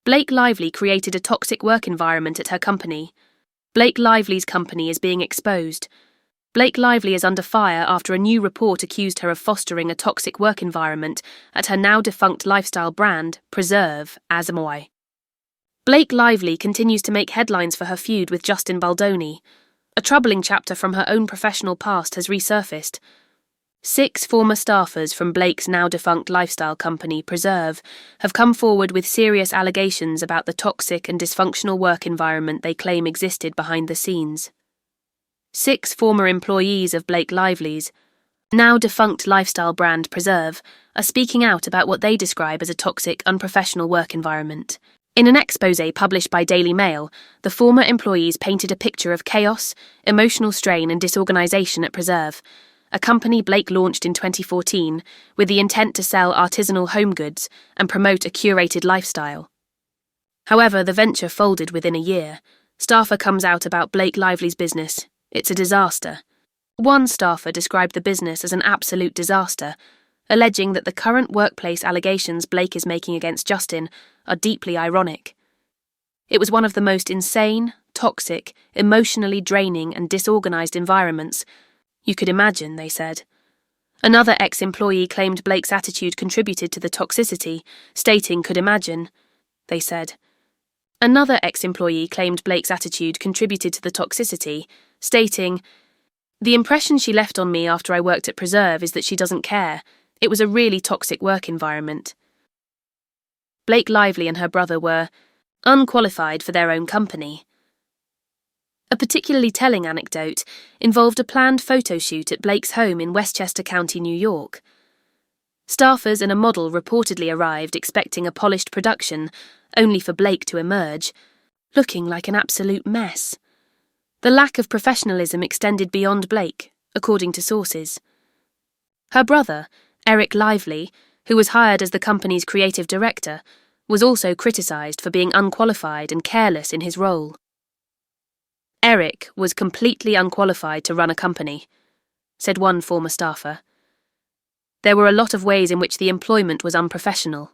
Blake Lively created a toxic work environment at her company. Blake Lively's company is being exposed. Blake Lively is under fire after a new report accused her of fostering a toxic work environment at her now-defunct lifestyle brand, Preserve, Asamoah. Blake Lively continues to make headlines for her feud with Justin Baldoni. A troubling chapter from her own professional past has resurfaced. 6 former staffers from Blake's now-defunct lifestyle company, Preserve, have come forward with serious allegations about the toxic and dysfunctional work environment they claim existed behind the scenes. 6 former employees of Blake Lively's now-defunct lifestyle brand, Preserve, are speaking out about what they describe as a toxic, unprofessional work environment. In an exposé published by Daily Mail, the former employees painted a picture of chaos, emotional strain and disorganisation at Preserve, a company Blake launched in 2014 with the intent to sell artisanal home goods and promote a curated lifestyle. However, the venture folded within a year. Staffer comes out about Blake Lively's business. It's a disaster. One staffer described the business as an absolute disaster, alleging that the current workplace allegations Blake is making against Justin are deeply ironic. It was one of the most insane, toxic, emotionally draining and disorganised environments you could imagine, they said. Another ex-employee claimed Blake's attitude contributed to the toxicity, stating, "Could imagine," they said. Another ex-employee claimed Blake's attitude contributed to the toxicity, stating, "The impression she left on me after I worked at Preserve is that she doesn't care. It was a really toxic work environment." Blake Lively and her brother were unqualified for their own company. A particularly telling anecdote involved a planned photo shoot at Blake's home in Westchester County, New York. Staffers and a model reportedly arrived expecting a polished production, only for Blake to emerge, looking like an absolute mess. The lack of professionalism extended beyond Blake, according to sources. Her brother, Eric Lively, who was hired as the company's creative director, was also criticised for being unqualified and careless in his role. Eric was completely unqualified to run a company, said one former staffer. There were a lot of ways in which the employment was unprofessional.